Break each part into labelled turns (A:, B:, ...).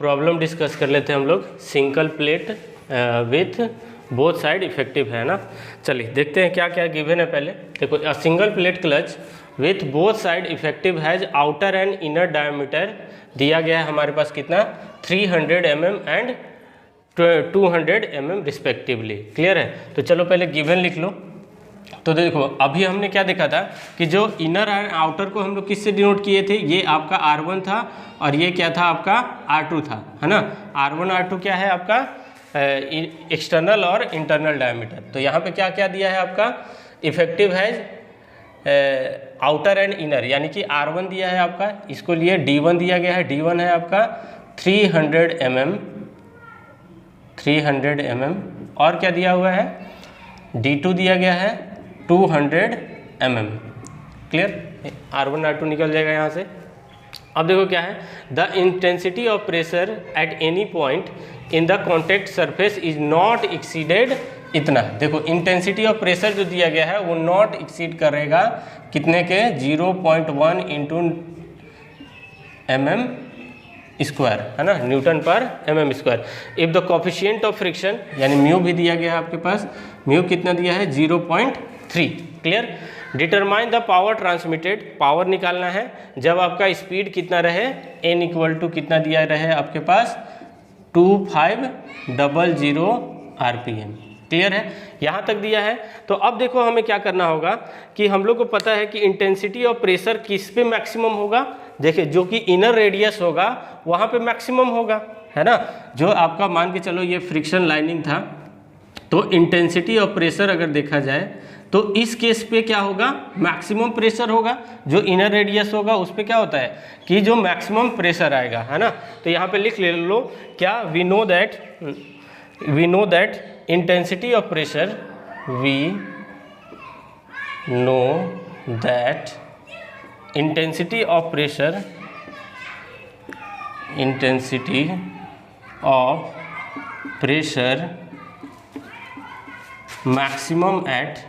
A: Problem discuss कर लेते हैं हम लोग। Single plate with both side effective है ना। चलिए देखते हैं क्या क्या गिवन है। पहले देखो, a single plate clutch with both side effective has outer and inner diameter दिया गया है हमारे पास कितना 300 mm and 200 mm respectively. Clear है। तो चलो पहले गिवन लिख लो। तो देखो अभी हमने क्या देखा था कि जो इनर एंड आउटर को हम लोग किससे डिनोट किए थे, ये आपका R1 था और ये क्या था आपका R2 था, है ना। R1 R2 क्या है आपका एक्सटर्नल और इंटरनल डायमीटर। तो यहाँ पे क्या क्या दिया है आपका effective has outer and inner, यानी कि R1 दिया है आपका, इसको लिए D1 दिया गया है। D1 है आपका 300 mm और क्या दिया हुआ है D2 दिया गया है 200 mm। क्लियर। R1 R2 निकल जाएगा यहाँ से। अब देखो क्या है, the intensity of pressure at any point in the contact surface is not exceeded इतना। देखो इंटेंसिटी ऑफ प्रेशर जो दिया गया है वो नॉट एक्सीड करेगा कितने के 0.1 इंटू mm स्क्वायर, है ना, न्यूटन पर mm square. If the coefficient of friction यानी म्यू भी दिया गया है आपके पास, म्यू कितना दिया है 0.3। Clear. Determine the power transmitted, power निकालना है जब आपका स्पीड कितना रहे n इक्वल टू कितना दिया रहे आपके पास 2500 RPM। क्लियर है, यहाँ तक दिया है। तो अब देखो हमें क्या करना होगा कि हम लोग को पता है कि इंटेंसिटी ऑफ प्रेशर किस पे मैक्सिमम होगा। देखिए जो कि इनर रेडियस होगा वहाँ पे मैक्सिमम होगा, है ना। जो आपका मान के चलो ये फ्रिक्शन लाइनिंग था, तो इंटेंसिटी ऑफ प्रेशर अगर देखा जाए तो इस केस पे क्या होगा मैक्सिमम प्रेशर होगा। जो इनर रेडियस होगा उस पे क्या होता है कि जो मैक्सिमम प्रेशर आएगा, है ना। तो यहाँ पे लिख ले लो क्या, we know that intensity of pressure, we know that intensity of pressure maximum at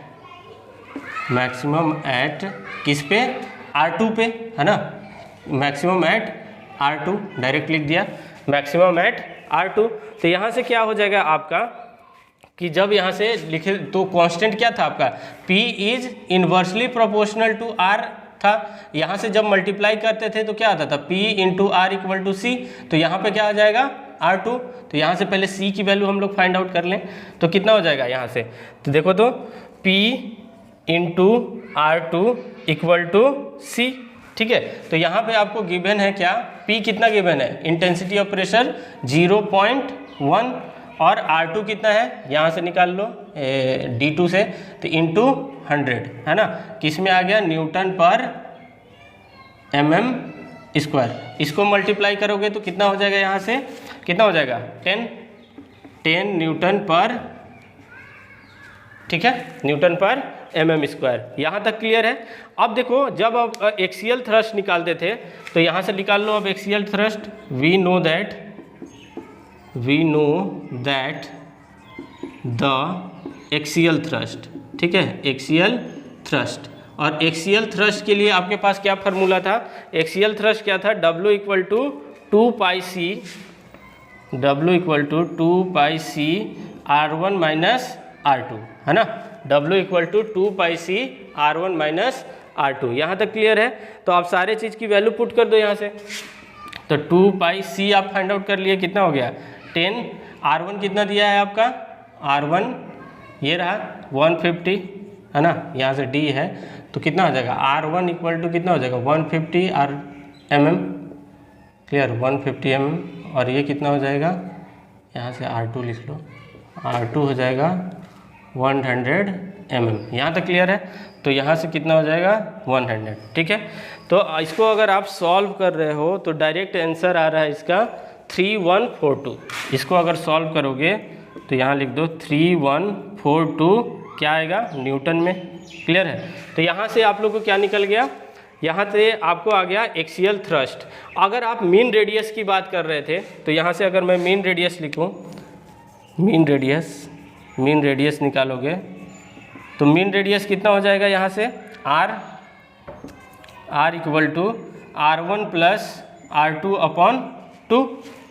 A: किस पे R2 पे, है ना। मैक्सिमम एट R2 डायरेक्ट लिख दिया, मैक्सिमम एट R2। तो यहाँ से क्या हो जाएगा आपका कि जब यहाँ से लिखे तो कांस्टेंट क्या था आपका P is inversely proportional to R था। यहाँ से जब मल्टीप्लाई करते थे तो क्या आता था P into R equal to C। तो यहाँ पे क्या आ जाएगा R2। तो यहाँ से पहले C की वैल्यू हम लोग फाइंड आउट कर लें तो कितना हो जाएगा यहाँ से। तो देखो तो P into R2 equal to C। ठीक है। तो यहाँ पे आपको गिवन है क्या, P कितना गिवन है, इंटेंसिटी ऑफ प्रेशर 0.1 और R2 कितना है यहाँ से निकाल लो D2 से, तो इंटू 100, है ना। किस में आ गया न्यूटन पर mm स्क्वायर। इसको मल्टीप्लाई करोगे तो कितना हो जाएगा, यहाँ से कितना हो जाएगा 10 न्यूटन पर, ठीक है, न्यूटन पर mm स्क्वायर। यहाँ तक क्लियर है। अब देखो जब अब एक्सियल थ्रस्ट निकालते थे तो यहाँ से निकाल लो अब axial thrust. We know that the axial thrust, ठीक है, एक्सियल थ्रस्ट। और एक्सियल थ्रस्ट के लिए आपके पास क्या फार्मूला था, एक्सियल थ्रस्ट क्या था, W equal to 2πc R1 minus R2, है ना। W equal to 2πc R1 minus R2। यहाँ तक क्लियर है। तो आप सारे चीज़ की वैल्यू पुट कर दो यहाँ से। तो 2πc आप फाइंड आउट कर लिए, कितना हो गया 10। R1 कितना दिया है आपका, R1 ये रहा 150, है ना, यहाँ से D है तो कितना हो जाएगा R1 इक्वल टू कितना हो जाएगा 150 mm। Clear, 150 mm। और ये कितना हो जाएगा, यहाँ से R2 लिख लो, R2 हो जाएगा 100 mm। यहाँ तक क्लियर है। तो यहाँ से कितना हो जाएगा 100, ठीक है। तो इसको अगर आप सॉल्व कर रहे हो तो डायरेक्ट आंसर आ रहा है इसका 3142। इसको अगर सॉल्व करोगे तो यहाँ लिख दो 3142 क्या आएगा न्यूटन में। क्लियर है। तो यहाँ से आप लोग को क्या निकल गया, यहाँ से आपको आ गया एक्सियल थ्रस्ट। अगर आप मीन रेडियस की बात कर रहे थे तो यहाँ से अगर मैं मीन रेडियस लिखूँ, मीन रेडियस निकालोगे तो मीन रेडियस कितना हो जाएगा, यहाँ से R equal to R1 plus R2 upon 2,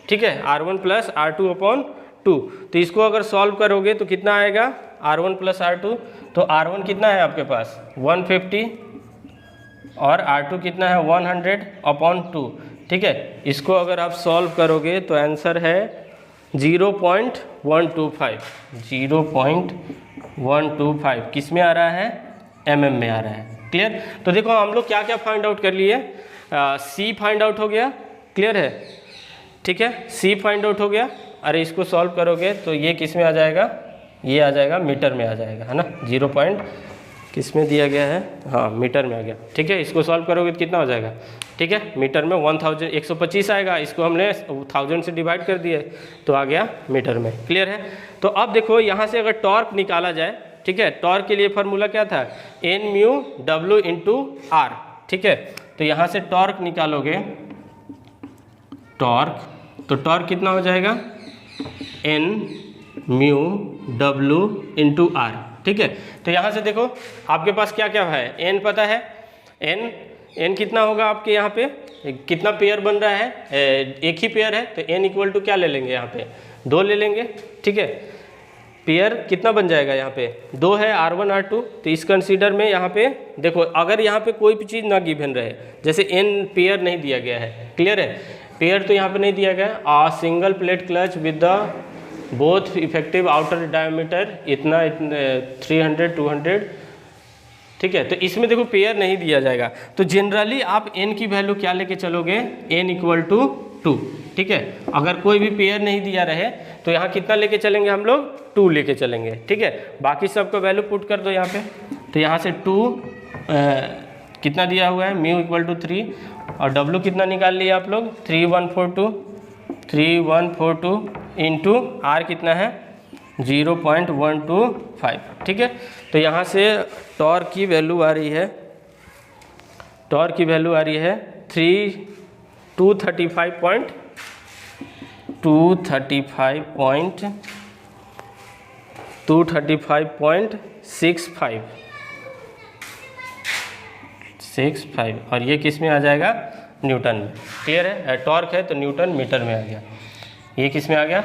A: ठीक है, R1 प्लस R2 अपॉन 2। तो इसको अगर सॉल्व करोगे तो कितना आएगा R1 प्लस R2, तो R1 कितना है आपके पास 150 और R2 कितना है 100 अपॉन 2। ठीक है, इसको अगर आप सॉल्व करोगे तो आंसर है 0.125। 0.125 किस में आ रहा है, mm में आ रहा है। क्लियर। तो देखो हम लोग क्या क्या फाइंड आउट कर लिए, C फाइंड आउट हो गया, क्लियर है, ठीक है, C फाइंड आउट हो गया। अरे इसको सॉल्व करोगे तो ये किस में आ जाएगा, ये आ जाएगा मीटर में आ जाएगा, है ना। 0 पॉइंट किस में दिया गया है, हाँ मीटर में आ गया। ठीक है, इसको सॉल्व करोगे तो कितना हो जाएगा, ठीक है, मीटर में 125 आएगा, इसको हमने 1000 से डिवाइड कर दिए तो आ गया मीटर में। क्लियर है। तो अब देखो यहाँ से अगर टॉर्क निकाला जाए, ठीक है, टॉर्क के लिए फार्मूला क्या था, N mu W into R। ठीक है, तो यहाँ से टॉर्क निकालोगे, टॉर्क, तो टॉर्क कितना हो जाएगा N mu W into R। ठीक है, तो यहाँ से देखो आपके पास क्या क्या है, N पता है, N कितना होगा आपके यहाँ पे, कितना पेयर बन रहा है, एक ही पेयर है, तो N इक्वल टू क्या ले लेंगे यहाँ पे 2 ले लेंगे। ठीक है, पेयर कितना बन जाएगा यहाँ पे 2 है, R1 R2। तो इस कंसीडर में यहाँ पे देखो अगर यहाँ पे कोई भी चीज़ ना गिवन रहे, जैसे N पेयर नहीं दिया गया है, क्लियर है, पेयर तो यहाँ पे नहीं दिया गया, आ single plate clutch with the both effective outer diameter इतना 300 200। ठीक है, तो इसमें देखो पेयर नहीं दिया जाएगा, तो जनरली आप n की वैल्यू क्या लेके चलोगे, n इक्वल टू 2। ठीक है, अगर कोई भी पेयर नहीं दिया रहे तो यहाँ कितना लेके चलेंगे हम लोग, 2 लेके चलेंगे। ठीक है, बाकी सबका वैल्यू पुट कर दो यहाँ पे, तो यहाँ से 2 कितना दिया हुआ है, म्यू इक्वल टू 3 और W कितना निकाल लिया आप लोग 3142 इंटू R कितना है 0.125। ठीक है, तो यहाँ से टॉर्क की वैल्यू आ रही है, टॉर्क की वैल्यू आ रही है 235.65 और ये किस में आ जाएगा, न्यूटन में। क्लियर है, टॉर्क है तो न्यूटन मीटर में आ गया, ये किस में आ गया।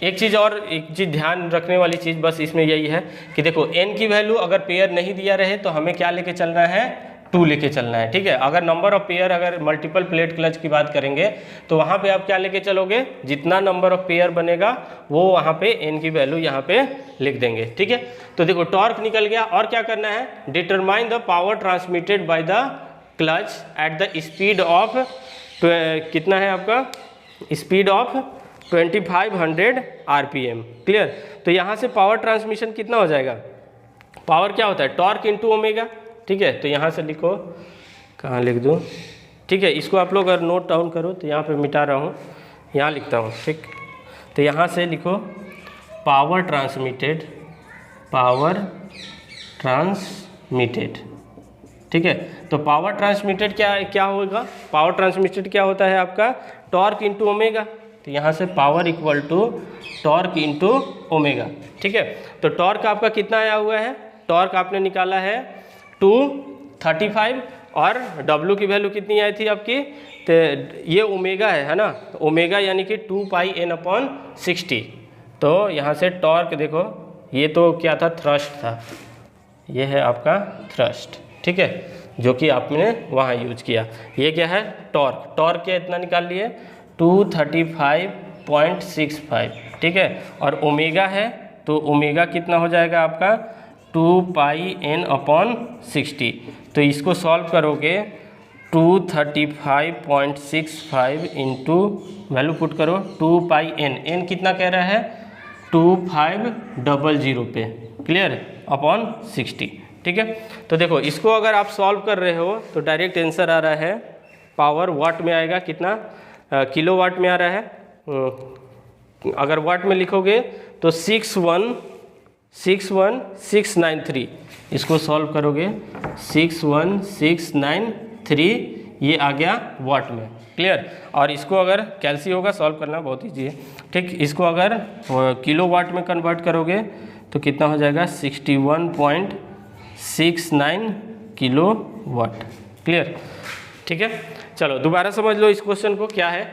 A: एक चीज़ और, एक चीज़ ध्यान रखने वाली चीज़ बस इसमें यही है कि देखो n की वैल्यू अगर पेयर नहीं दिया रहे तो हमें क्या लेके चलना है, 2 लेके चलना है। ठीक है, अगर नंबर ऑफ पेयर, अगर मल्टीपल प्लेट क्लच की बात करेंगे तो वहाँ पे आप क्या लेके चलोगे, जितना नंबर ऑफ पेयर बनेगा वो वहाँ पे n की वैल्यू यहाँ पे लिख देंगे। ठीक है, तो देखो टॉर्क निकल गया, और क्या करना है, determine the power transmitted by the clutch at the speed of कितना है आपका, स्पीड ऑफ 2500 RPM। क्लियर। तो यहाँ से पावर ट्रांसमिशन कितना हो जाएगा, पावर क्या होता है, टॉर्क इंटू ओमेगा। ठीक है, तो यहाँ से लिखो, कहाँ लिख दूँ, ठीक है, इसको आप लोग अगर नोट डाउन करो तो यहाँ पे मिटा रहा हूँ, यहाँ लिखता हूँ। ठीक, तो यहाँ से लिखो पावर ट्रांसमिटेड। ठीक है, तो पावर ट्रांसमिटेड क्या होगा, पावर ट्रांसमिटेड क्या होता है आपका, टॉर्क इंटू ओमेगा। तो यहाँ से power equal to torque into omega. ठीक है, तो टॉर्क आपका कितना आया हुआ है, टॉर्क आपने निकाला है 235 और W की वैल्यू कितनी आई थी आपकी, तो ये ओमेगा है ना, तो ओमेगा यानी कि 2πn/60। तो यहाँ से टॉर्क देखो, ये तो क्या था, थ्रस्ट था, ये है आपका थ्रस्ट। ठीक है, जो कि आपने वहाँ यूज किया। ये क्या है, टॉर्क, टॉर्क क्या इतना निकाल लिए 235.65। ठीक है, और ओमेगा है तो ओमेगा कितना हो जाएगा आपका 2πn/60। तो इसको सॉल्व करोगे 235.65 इंटू वैल्यू पुट करो 2πn, n कितना कह रहा है 2500 पे, क्लियर, अपॉन 60। ठीक है, तो देखो इसको अगर आप सॉल्व कर रहे हो तो डायरेक्ट आंसर आ रहा है, पावर वाट में आएगा कितना, किलो वाट में आ रहा है। अगर वाट में लिखोगे तो 61693, इसको सॉल्व करोगे 61693, ये आ गया वाट में। क्लियर, और इसको अगर कैलसी होगा, सॉल्व करना बहुत ईजी है। ठीक, इसको अगर किलो वाट में कन्वर्ट करोगे तो कितना हो जाएगा 61.69 किलो वाट। क्लियर, ठीक है, चलो दोबारा समझ लो इस क्वेश्चन को, क्या है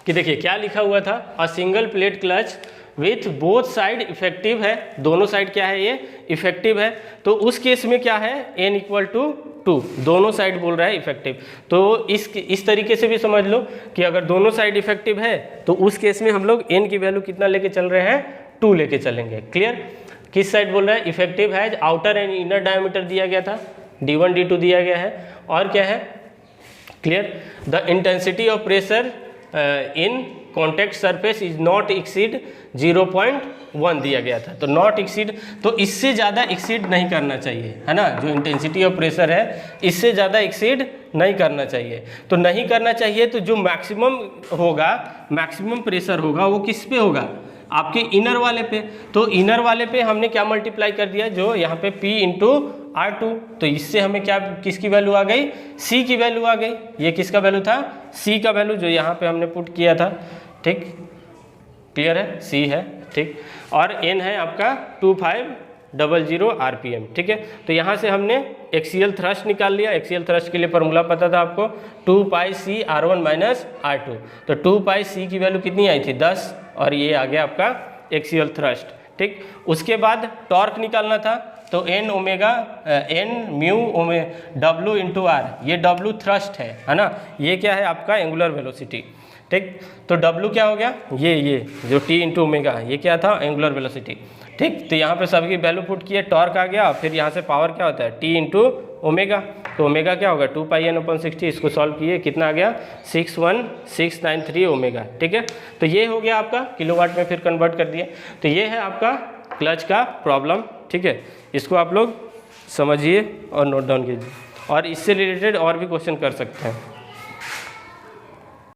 A: कि देखिए क्या लिखा हुआ था, a single plate clutch with both side effective है, दोनों साइड क्या है, ये इफेक्टिव है। तो उस केस में क्या है, n इक्वल टू 2, दोनों साइड बोल रहा है इफेक्टिव। तो इस तरीके से भी समझ लो कि अगर दोनों साइड इफेक्टिव है तो उस केस में हम लोग n की वैल्यू कितना लेके चल रहे हैं, 2 लेके चलेंगे। क्लियर? किस साइड बोल रहा है, इफेक्टिव है, आउटर एंड इनर डायमीटर दिया गया था, d1 d2 दिया गया है, और क्या है, clear, the intensity of pressure in contact surface is not exceed 0.1 दिया गया था। तो नॉट एक्सीड, तो इससे ज़्यादा एक्सीड नहीं करना चाहिए, है ना, जो इंटेंसिटी ऑफ प्रेशर है इससे ज़्यादा एक्सीड नहीं करना चाहिए। तो नहीं करना चाहिए, तो जो मैक्सिमम होगा, मैक्सिमम प्रेशर होगा वो किस पे होगा, आपके इनर वाले पे। तो इनर वाले पे हमने क्या मल्टीप्लाई कर दिया, जो यहाँ पे P इंटू R2, तो इससे हमें क्या, किसकी वैल्यू आ गई, C की वैल्यू आ गई। ये किसका वैल्यू था, C का वैल्यू, जो यहाँ पे हमने पुट किया था। ठीक, क्लियर है, C है, ठीक, और N है आपका 2500 RPM। ठीक है, तो यहाँ से हमने एक्सियल थ्रस्ट निकाल लिया। एक्सियल थ्रस्ट के लिए फॉर्मूला पता था आपको, 2πc R1 माइनस R2। तो 2πc की वैल्यू कितनी आई थी, 10, और ये आ गया आपका एक्सियल थ्रस्ट। ठीक, उसके बाद टॉर्क निकालना था, तो n mu W into R, ये W थ्रस्ट है ना, ये क्या है आपका एंगुलर वेलोसिटी। ठीक, तो W क्या हो गया, ये जो T इंटू ओमेगा, ये क्या था, एंगुलर वेलोसिटी। ठीक, तो यहाँ पे सबकी वैल्यू पुट किए, टॉर्क आ गया, फिर यहाँ से पावर क्या होता है, T इंटू ओमेगा, तो ओमेगा क्या होगा, 2πn/60, इसको सॉल्व किए, कितना आ गया, 61693 ओमेगा। ठीक है, तो ये हो गया आपका किलोवाट में, फिर कन्वर्ट कर दिए। तो ये है आपका क्लच का प्रॉब्लम। ठीक है, इसको आप लोग समझिए और नोट डाउन कीजिए, और इससे रिलेटेड और भी क्वेश्चन कर सकते हैं।